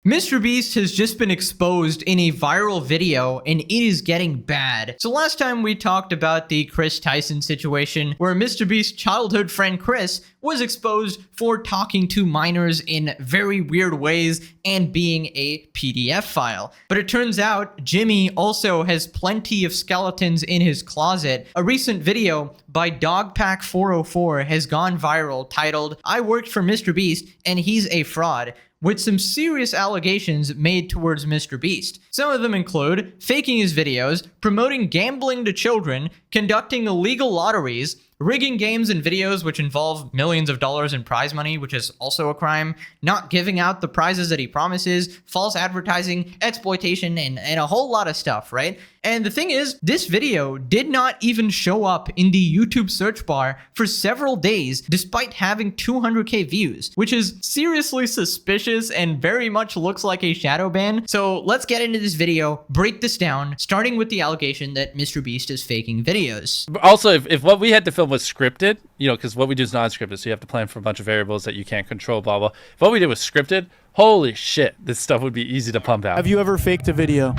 MrBeast has just been exposed in a viral video and it is getting bad. So last time we talked about the Chris Tyson situation where MrBeast's childhood friend Chris was exposed for talking to minors in very weird ways and being a PDF file. But it turns out Jimmy also has plenty of skeletons in his closet. A recent video by Dogpack404 has gone viral titled, "I worked for MrBeast and he's a fraud," with some serious allegations made towards MrBeast. Some of them include faking his videos, promoting gambling to children, conducting illegal lotteries, rigging games and videos which involve millions of dollars in prize money, which is also a crime, not giving out the prizes that he promises, false advertising, exploitation, and a whole lot of stuff, right? And the thing is, this video did not even show up in the YouTube search bar for several days, despite having 200K views, which is seriously suspicious and very much looks like a shadow ban. So let's get into this video, break this down, starting with the allegation that MrBeast is faking videos. Also, if what we had to film was scripted, you know, because what we do is non-scripted, so you have to plan for a bunch of variables that you can't control, blah, blah. If what we did was scripted, holy shit, this stuff would be easy to pump out. Have you ever faked a video?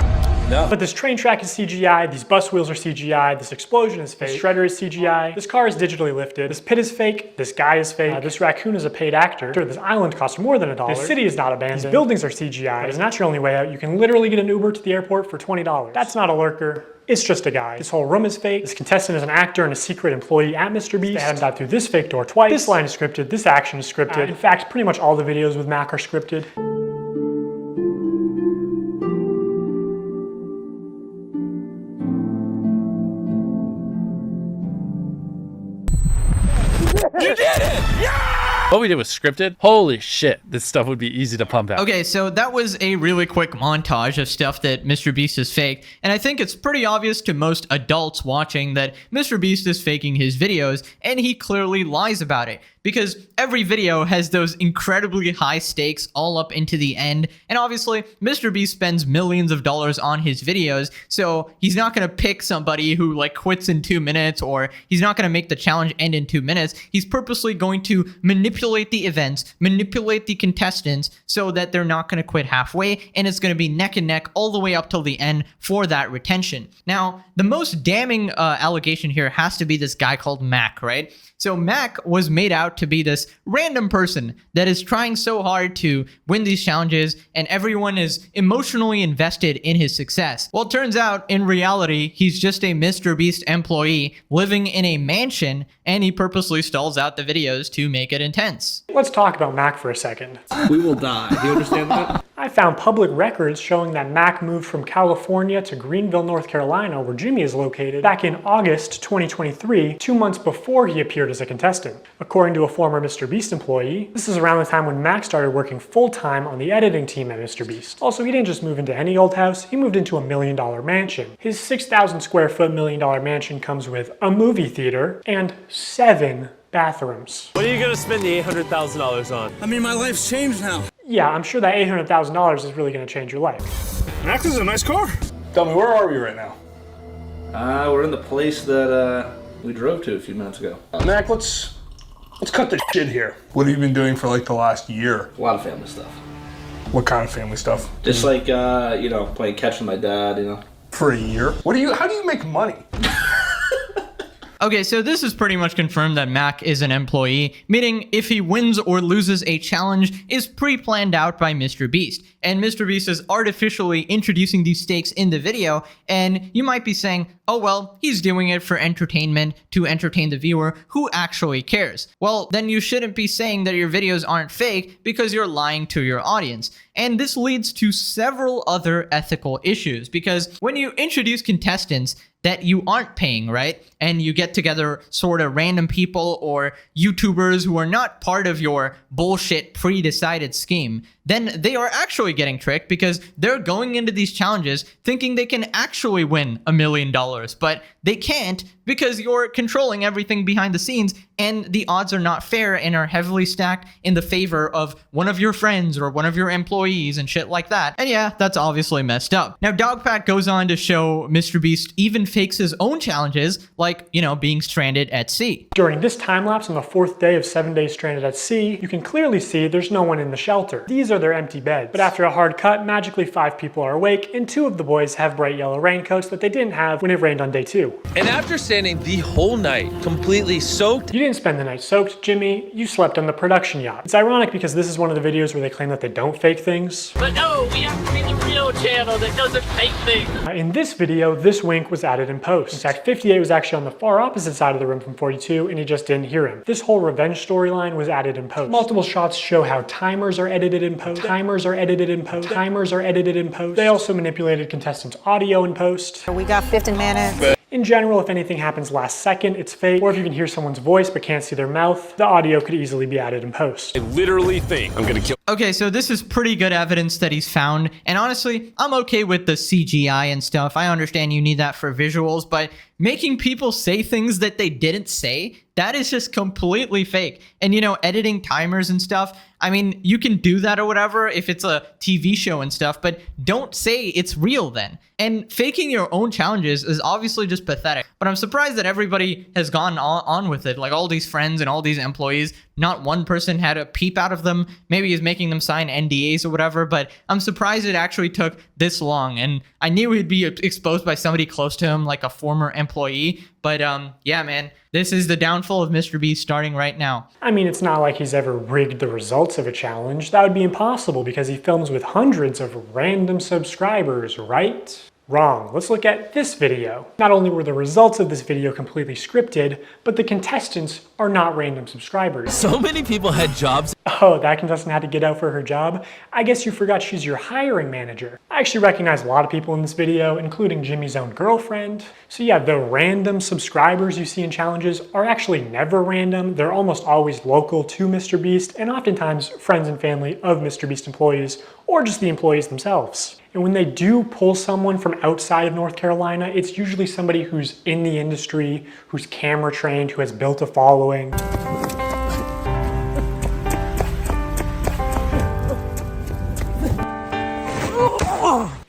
No. But this train track is CGI, these bus wheels are CGI, this explosion is fake, this shredder is CGI, this car is digitally lifted, this pit is fake, this guy is fake, this raccoon is a paid actor, this island costs more than $1, this city is not abandoned, these buildings are CGI, but it's not your only way out, you can literally get an Uber to the airport for $20. That's not a lurker. It's just a guy. This whole room is fake. This contestant is an actor and a secret employee at MrBeast. They had him dive through this fake door twice. This line is scripted. This action is scripted. In fact, pretty much all the videos with Mac are scripted. You did it! Yeah! What we did was scripted. Holy shit, this stuff would be easy to pump out. Okay, so that was a really quick montage of stuff that MrBeast is fake, and I think it's pretty obvious to most adults watching that MrBeast is faking his videos, and he clearly lies about it. Because every video has those incredibly high stakes all up into the end. And obviously, MrBeast spends millions of dollars on his videos, so he's not going to pick somebody who like quits in 2 minutes, or he's not going to make the challenge end in 2 minutes. He's purposely going to manipulate the events, manipulate the contestants so that they're not going to quit halfway, and it's going to be neck and neck all the way up till the end for that retention. Now, the most damning allegation here has to be this guy called Mac, right? So Mac was made out to be this random person that is trying so hard to win these challenges, and everyone is emotionally invested in his success. Well, it turns out, in reality, he's just a MrBeast employee living in a mansion, and he purposely stalls out the videos to make it intense. Let's talk about Mac for a second. We will die. Do you understand that? I found public records showing that Mac moved from California to Greenville, North Carolina, where Jimmy is located, back in August 2023, 2 months before he appeared as a contestant. According to a former MrBeast employee, this is around the time when Mac started working full-time on the editing team at MrBeast. Also, he didn't just move into any old house, he moved into a $1 million mansion. His 6,000 square foot $1 million mansion comes with a movie theater and 7 bathrooms. What are you gonna spend the $800,000 on? I mean, my life's changed now. Yeah, I'm sure that $800,000 is really gonna change your life. Mac, this is a nice car. Tell me, where are we right now? We're in the place that we drove to a few minutes ago. Mac, let's cut the shit here. What have you been doing for like the last year? A lot of family stuff. What kind of family stuff? Just like, you know, playing catch with my dad, you know. For a year? How do you make money? Okay, so this is pretty much confirmed that Mac is an employee, meaning if he wins or loses a challenge is pre-planned out by MrBeast. And MrBeast is artificially introducing these stakes in the video, and you might be saying, oh well, he's doing it for entertainment, to entertain the viewer, who actually cares? Well, then you shouldn't be saying that your videos aren't fake because you're lying to your audience. And this leads to several other ethical issues, because when you introduce contestants that you aren't paying, right? And you get together sort of random people or YouTubers who are not part of your bullshit pre-decided scheme, then they are actually getting tricked because they're going into these challenges thinking they can actually win $1 million, but they can't because you're controlling everything behind the scenes and the odds are not fair and are heavily stacked in the favor of one of your friends or one of your employees and shit like that. And yeah, that's obviously messed up. Now, Dogpack goes on to show MrBeast even fakes his own challenges, like, you know, being stranded at sea. During this time lapse on the 4th day of 7 days stranded at sea, you can clearly see there's no one in the shelter. These are their empty beds. But after a hard cut, magically 5 people are awake, and 2 of the boys have bright yellow raincoats that they didn't have when it rained on day 2. And after standing the whole night, completely soaked. You didn't spend the night soaked, Jimmy. You slept on the production yacht. It's ironic because this is one of the videos where they claim that they don't fake things. But no, we have to be the real channel that doesn't fake things. In this video, this wink was added in post. In fact, 58 was actually on the far opposite side of the room from 42, and he just didn't hear him. This whole revenge storyline was added in post. Multiple shots show how timers are edited in post. Timers are edited in post. Timers are edited in post. They also manipulated contestants' audio in post. We got 15 minutes. In general, if anything happens last second, it's fake. Or if you can hear someone's voice but can't see their mouth, the audio could easily be added in post. I literally think I'm gonna kill. Okay, so this is pretty good evidence that he's found, and honestly, I'm okay with the CGI and stuff. I understand you need that for visuals, but making people say things that they didn't say, that is just completely fake. And, you know, editing timers and stuff, I mean, you can do that or whatever if it's a TV show and stuff, but don't say it's real then. And faking your own challenges is obviously just pathetic. But I'm surprised that everybody has gone on with it. Like all these friends and all these employees, not one person had a peep out of them. Maybe he's making them sign NDAs or whatever, but I'm surprised it actually took this long. And I knew he'd be exposed by somebody close to him, like a former employee. But yeah, man, this is the downfall of MrBeast starting right now. I mean, it's not like he's ever rigged the results of a challenge. That would be impossible because he films with hundreds of random subscribers, right? Wrong. Let's look at this video. Not only were the results of this video completely scripted, but the contestants are not random subscribers. So many people had jobs. Oh, that contestant had to get out for her job? I guess you forgot she's your hiring manager. I actually recognize a lot of people in this video, including Jimmy's own girlfriend. So yeah, the random subscribers you see in challenges are actually never random. They're almost always local to MrBeast and oftentimes friends and family of MrBeast employees or just the employees themselves. And when they do pull someone from outside of North Carolina, it's usually somebody who's in the industry, who's camera trained, who has built a following.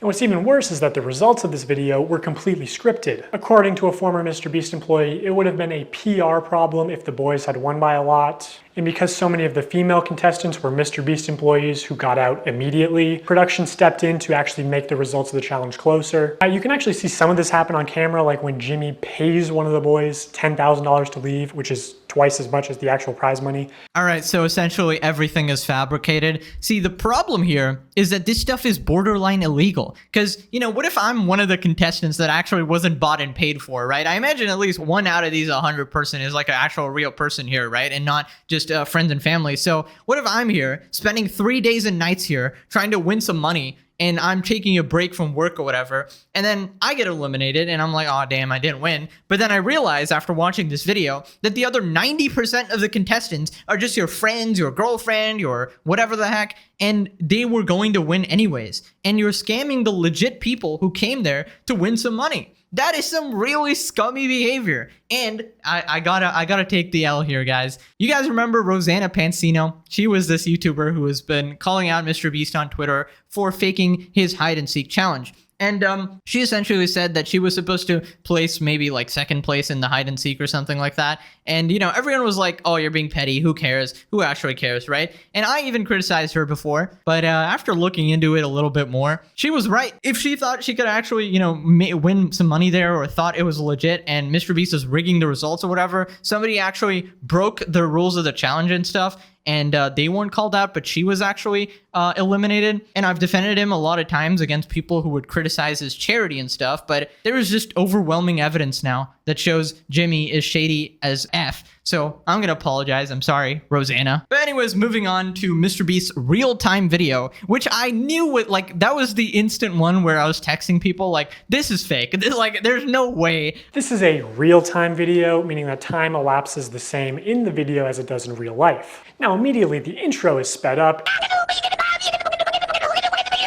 And what's even worse is that the results of this video were completely scripted. According to a former MrBeast employee, it would have been a PR problem if the boys had won by a lot. And because so many of the female contestants were MrBeast employees who got out immediately, production stepped in to actually make the results of the challenge closer. You can actually see some of this happen on camera, like when Jimmy pays one of the boys $10,000 to leave, which is twice as much as the actual prize money. All right, so essentially everything is fabricated. See, the problem here is that this stuff is borderline illegal. Because, you know, what if I'm one of the contestants that actually wasn't bought and paid for, right? I imagine at least one out of these 100 person is like an actual real person here, right? And not just friends and family. So what if I'm here spending 3 days and nights here trying to win some money, and I'm taking a break from work or whatever, and then I get eliminated and I'm like, oh damn, I didn't win. But then I realize after watching this video that the other 90% of the contestants are just your friends, your girlfriend, your whatever the heck, and they were going to win anyways. And you're scamming the legit people who came there to win some money. That is some really scummy behavior. And I gotta take the L here, guys. You guys remember Rosanna Pansino? She was this YouTuber who has been calling out MrBeast on Twitter for faking his hide and seek challenge. And she essentially said that she was supposed to place maybe like second place in the hide and seek or something like that. And, you know, everyone was like, oh, you're being petty. Who cares? Who actually cares, right? And I even criticized her before. But after looking into it a little bit more, she was right. If she thought she could actually, you know, win some money there or thought it was legit and MrBeast was rigging the results or whatever, somebody actually broke the rules of the challenge and stuff, and they weren't called out, but she was actually eliminated. And I've defended him a lot of times against people who would criticize his charity and stuff, but there is just overwhelming evidence now that shows Jimmy is shady as F. So I'm gonna apologize. I'm sorry, Rosanna. But anyways, moving on to MrBeast's real-time video, which I knew would, like, that was the instant one where I was texting people like, this is fake. Like, there's no way. This is a real-time video, meaning that time elapses the same in the video as it does in real life. Now, immediately the intro is sped up,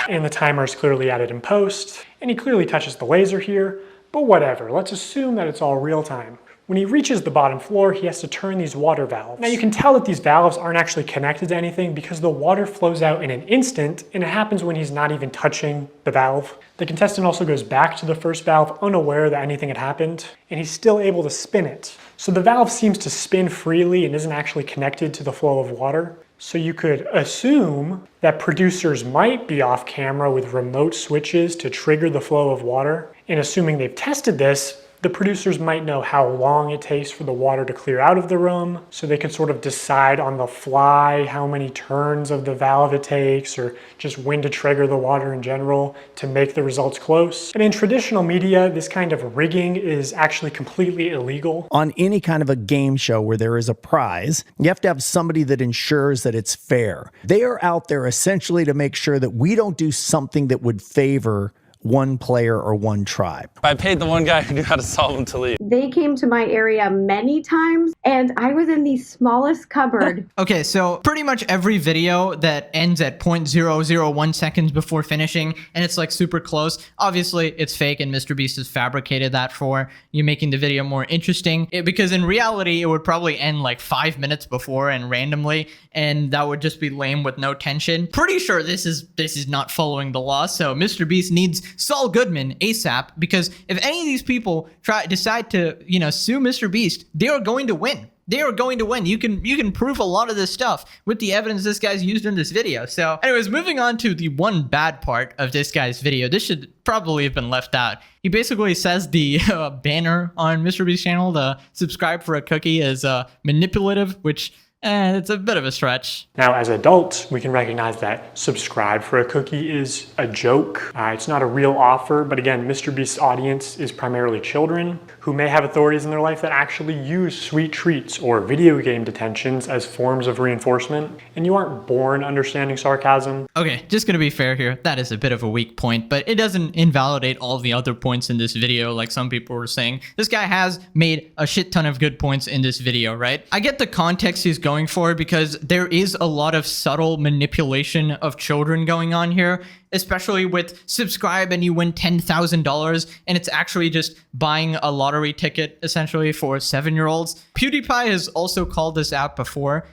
and the timer is clearly added in post, and he clearly touches the laser here, but whatever, let's assume that it's all real time. When he reaches the bottom floor, he has to turn these water valves. Now you can tell that these valves aren't actually connected to anything because the water flows out in an instant, and it happens when he's not even touching the valve. The contestant also goes back to the first valve unaware that anything had happened, and he's still able to spin it. So the valve seems to spin freely and isn't actually connected to the flow of water. So you could assume that producers might be off camera with remote switches to trigger the flow of water. And assuming they've tested this, the producers might know how long it takes for the water to clear out of the room, so they can sort of decide on the fly how many turns of the valve it takes, or just when to trigger the water in general to make the results close. And in traditional media, this kind of rigging is actually completely illegal. On any kind of a game show where there is a prize, you have to have somebody that ensures that it's fair. They are out there essentially to make sure that we don't do something that would favor one player or one tribe. I paid the one guy who knew how to solve them to leave. They came to my area many times, and I was in the smallest cupboard. Okay, so pretty much every video that ends at 0.001 seconds before finishing, and it's like super close, obviously it's fake, and MrBeast has fabricated that for you, making the video more interesting. Because in reality, it would probably end like 5 minutes before and randomly, and that would just be lame with no tension. Pretty sure this is not following the law, so MrBeast needs Saul Goodman ASAP, because if any of these people decide to, sue MrBeast, they are going to win. They are going to win. You can prove a lot of this stuff with the evidence this guy's used in this video. So anyways, moving on to the one bad part of this guy's video. This should probably have been left out. He basically says the banner on MrBeast's channel, the subscribe for a cookie, is manipulative, which it's a bit of a stretch. Now, as adults, we can recognize that subscribe for a cookie is a joke. It's not a real offer, but again, MrBeast's audience is primarily children who may have authorities in their life that actually use sweet treats or video game detentions as forms of reinforcement, and you aren't born understanding sarcasm. Okay, just gonna be fair here, that is a bit of a weak point, but it doesn't invalidate all the other points in this video like some people were saying. This guy has made a shit ton of good points in this video, right? I get the context he's going for, because there is a lot of subtle manipulation of children going on here, especially with subscribe and you win $10,000, and it's actually just buying a lottery ticket essentially for 7-year-olds. PewDiePie has also called this out before.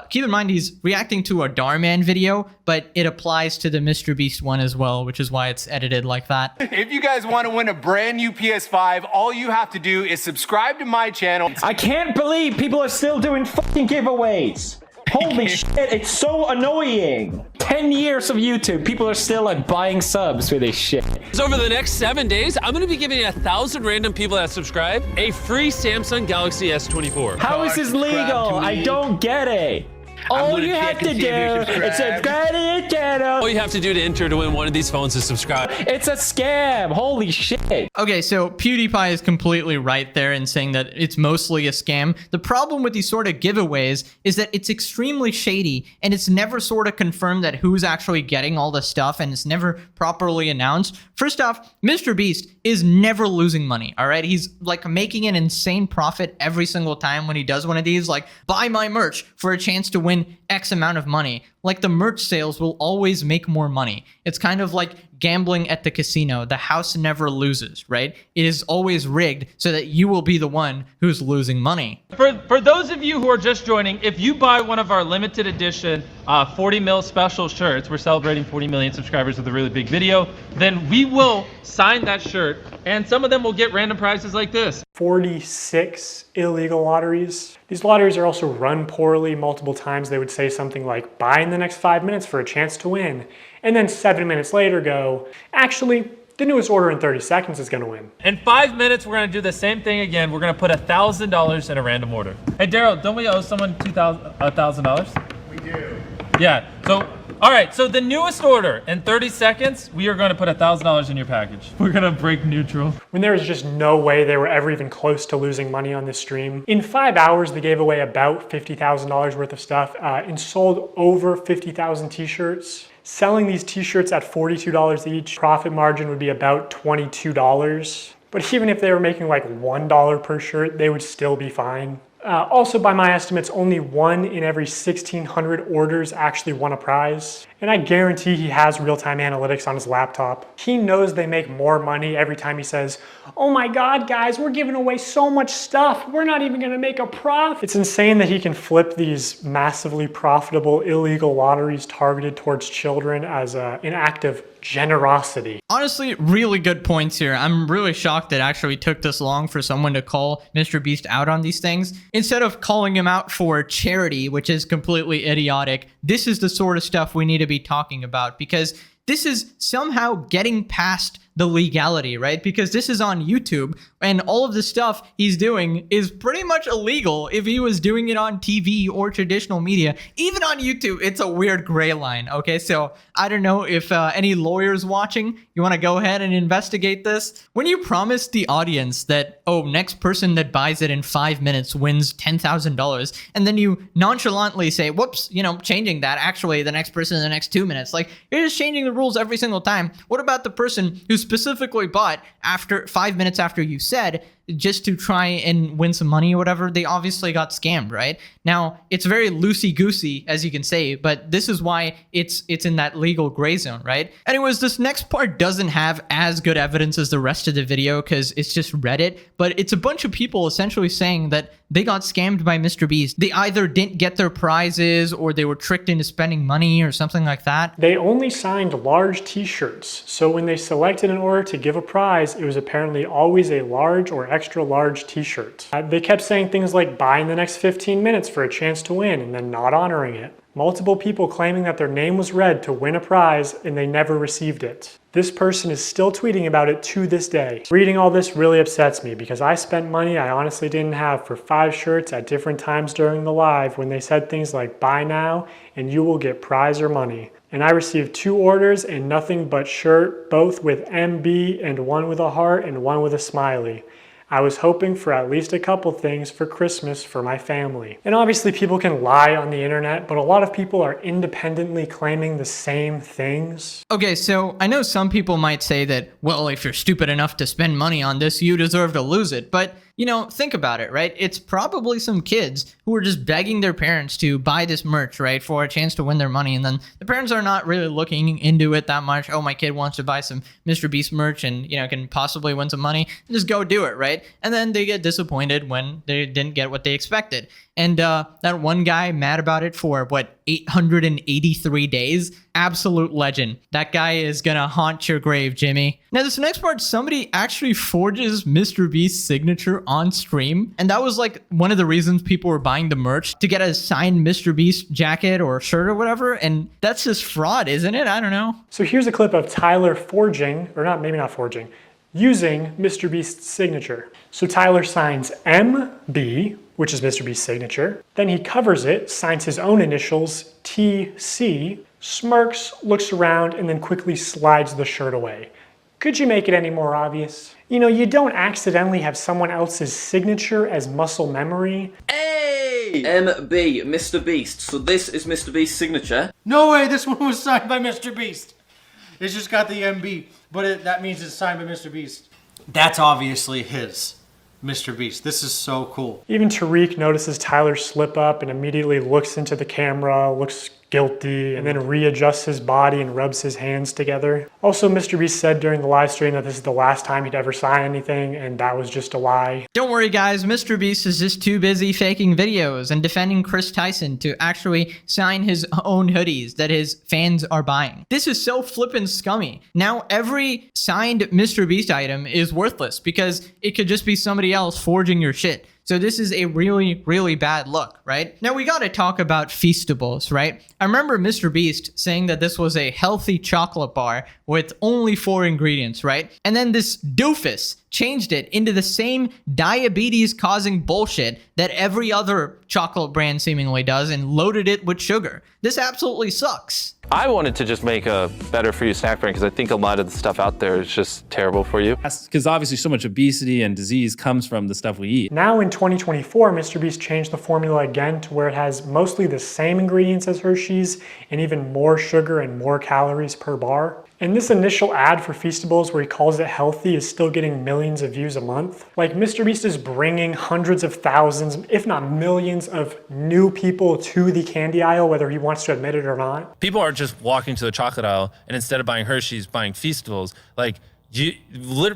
Keep in mind he's reacting to a Darman video, but it applies to the MrBeast one as well, which is why it's edited like that. If you guys want to win a brand new PS5, all you have to do is subscribe to my channel. I can't believe people are still doing fucking giveaways. Holy shit, it's so annoying. 10 years of YouTube, people are still like buying subs for this shit. So over the next 7 days, I'm gonna be giving 1,000 random people that subscribe a free Samsung Galaxy S24. How is this legal? I don't get it. All you have to do is subscribe to the channel. All you have to do to enter to win one of these phones is subscribe. It's a scam. Holy shit. Okay, so PewDiePie is completely right there in saying that it's mostly a scam. The problem with these sort of giveaways is that it's extremely shady, and it's never sort of confirmed that who's actually getting all the stuff, and it's never properly announced. First off, MrBeast is never losing money, all right? He's like making an insane profit every single time when he does one of these, like buy my merch for a chance to win X amount of money. Like the merch sales will always make more money. It's kind of like gambling at the casino. The house never loses, right? It is always rigged so that you will be the one who's losing money. For those of you who are just joining, if you buy one of our limited edition 40 mil special shirts, we're celebrating 40 million subscribers with a really big video, then we will sign that shirt, and some of them will get random prizes like this. 46 illegal lotteries. These lotteries are also run poorly. Multiple times they would say something like, buy in the next 5 minutes for a chance to win. And then 7 minutes later go, actually, the newest order in 30 seconds is gonna win. In 5 minutes, we're gonna do the same thing again. We're gonna put $1,000 in a random order. Hey, Daryl, don't we owe someone $1,000? We do. Yeah, so, all right, so the newest order, in 30 seconds, we are gonna put $1,000 in your package. We're gonna break neutral. When there was just no way they were ever even close to losing money on this stream. In 5 hours, they gave away about $50,000 worth of stuff and sold over 50,000 t-shirts. Selling these t-shirts at $42 each, profit margin would be about $22. But even if they were making like $1 per shirt, they would still be fine. Also, by my estimates, only 1 in every 1,600 orders actually won a prize. And I guarantee he has real-time analytics on his laptop. He knows they make more money every time he says, "Oh my God, guys, we're giving away so much stuff. We're not even gonna make a profit." It's insane that he can flip these massively profitable illegal lotteries targeted towards children as an act of generosity. Honestly, really good points here. I'm really shocked that actually took this long for someone to call MrBeast out on these things. Instead of calling him out for charity, which is completely idiotic, this is the sort of stuff we need to be talking about, because this is somehow getting past the legality, right? Because this is on YouTube, and all of the stuff he's doing is pretty much illegal if he was doing it on TV or traditional media. Even on YouTube, it's a weird gray line, okay? So I don't know if any lawyers watching, you want to go ahead and investigate this? When you promise the audience that, oh, next person that buys it in 5 minutes wins $10,000, and then you nonchalantly say, whoops, you know, changing that, actually the next person in the next 2 minutes. Like, you're just changing the rules every single time. What about the person who specifically bought after 5 minutes after you said, just to try and win some money or whatever? They obviously got scammed, right? Now, it's very loosey-goosey, as you can say, but this is why it's in that legal gray zone, right? Anyways, this next part doesn't have as good evidence as the rest of the video because it's just Reddit, but it's a bunch of people essentially saying that they got scammed by MrBeast. They either didn't get their prizes or they were tricked into spending money or something like that. They only signed large t-shirts, so when they selected an order to give a prize, it was apparently always a large or extra large t-shirt. They kept saying things like, buy in the next 15 minutes for a chance to win, and then not honoring it. Multiple people claiming that their name was read to win a prize and they never received it. This person is still tweeting about it to this day. Reading all this really upsets me because I spent money I honestly didn't have for 5 shirts at different times during the live when they said things like, buy now and you will get prize or money. And I received 2 orders and nothing but shirt, both with MB and one with a heart and one with a smiley. I was hoping for at least a couple things for Christmas for my family. And obviously people can lie on the internet, but a lot of people are independently claiming the same things. Okay, so I know some people might say that, well, if you're stupid enough to spend money on this, you deserve to lose it. But, you know, think about it, right? It's probably some kids who are just begging their parents to buy this merch, right, for a chance to win their money. And then the parents are not really looking into it that much. Oh, my kid wants to buy some MrBeast merch and, you know, can possibly win some money. Just go do it, right? And then they get disappointed when they didn't get what they expected. And that one guy mad about it for, what, 883 days? Absolute legend. That guy is gonna haunt your grave, Jimmy. Now, this next part, somebody actually forges MrBeast's signature on stream. And that was like one of the reasons people were buying the merch, to get a signed MrBeast jacket or shirt or whatever. And that's just fraud, isn't it? I don't know. So here's a clip of Tyler forging, or not, maybe not forging, using MrBeast's signature. So Tyler signs MB, which is MrBeast's signature. Then he covers it, signs his own initials, TC, smirks, looks around, and then quickly slides the shirt away. Could you make it any more obvious? You know, you don't accidentally have someone else's signature as muscle memory. Hey! MB, MrBeast. So this is MrBeast's signature. No way, this one was signed by MrBeast. It's just got the MB, but that means it's signed by MrBeast. That's obviously his. MrBeast. This is so cool. Even Tariq notices Tyler slip up and immediately looks into the camera, looks guilty, and then readjusts his body and rubs his hands together. Also, MrBeast said during the live stream that this is the last time he'd ever sign anything, and that was just a lie. Don't worry, guys. MrBeast is just too busy faking videos and defending Chris Tyson to actually sign his own hoodies that his fans are buying. This is so flippin' scummy. Now, every signed MrBeast item is worthless because it could just be somebody else forging your shit. So this is a really, really bad look, right? Now we gotta talk about Feastables, right? I remember MrBeast saying that this was a healthy chocolate bar with only 4 ingredients, right? And then this doofus changed it into the same diabetes-causing bullshit that every other chocolate brand seemingly does and loaded it with sugar. This absolutely sucks. I wanted to just make a better for you snack brand because I think a lot of the stuff out there is just terrible for you. Because obviously so much obesity and disease comes from the stuff we eat. Now in 2024, MrBeast changed the formula again to where it has mostly the same ingredients as Hershey's and even more sugar and more calories per bar. And this initial ad for Feastables where he calls it healthy is still getting millions of views a month. Like, MrBeast is bringing hundreds of thousands, if not millions, of new people to the candy aisle, whether he wants to admit it or not. People are just walking to the chocolate aisle and instead of buying Hershey's, buying Feastables. Like,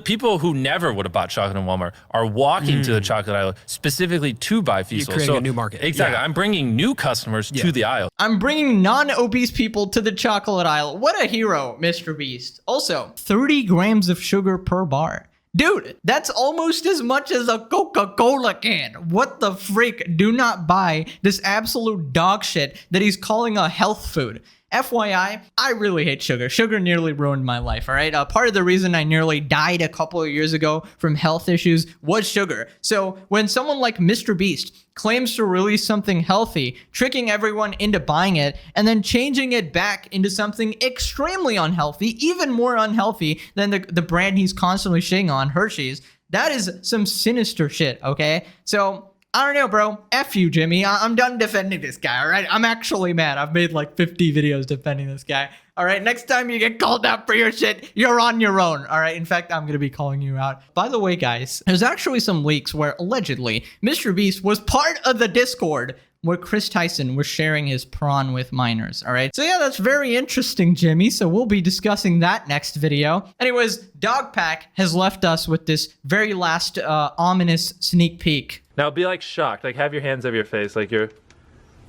people who never would have bought chocolate in Walmart are walking to the chocolate aisle specifically to buy Feastables. You're creating a new market. Exactly. Yeah. I'm bringing new customers to the aisle. I'm bringing non-obese people to the chocolate aisle. What a hero, MrBeast. Also, 30 grams of sugar per bar. Dude, that's almost as much as a Coca-Cola can. What the freak? Do not buy this absolute dog shit that he's calling a health food. FYI, I really hate sugar. Sugar nearly ruined my life, all right? Part of the reason I nearly died a couple of years ago from health issues was sugar. So when someone like MrBeast claims to release something healthy, tricking everyone into buying it, and then changing it back into something extremely unhealthy, even more unhealthy than the brand he's constantly shitting on, Hershey's, that is some sinister shit, okay? So I don't know, bro. F you, Jimmy. I'm done defending this guy, all right? I'm actually mad. I've made like 50 videos defending this guy. All right, next time you get called out for your shit, you're on your own, all right? In fact, I'm going to be calling you out. By the way, guys, there's actually some leaks where allegedly MrBeast was part of the Discord where Chris Tyson was sharing his prawn with minors, all right? So yeah, that's very interesting, Jimmy. So we'll be discussing that next video. Anyways, Dogpack has left us with this very last ominous sneak peek. Now be like shocked, like have your hands over your face, like you're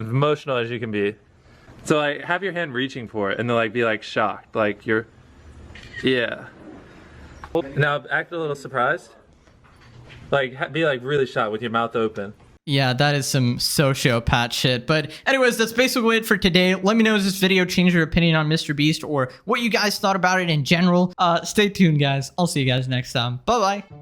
emotional as you can be. So like have your hand reaching for it and then like be like shocked, like you're, yeah. Now act a little surprised. Like be like really shocked with your mouth open. Yeah, that is some sociopath shit. But anyways, that's basically it for today. Let me know if this video changed your opinion on MrBeast or what you guys thought about it in general. Stay tuned, guys. I'll see you guys next time. Bye-bye.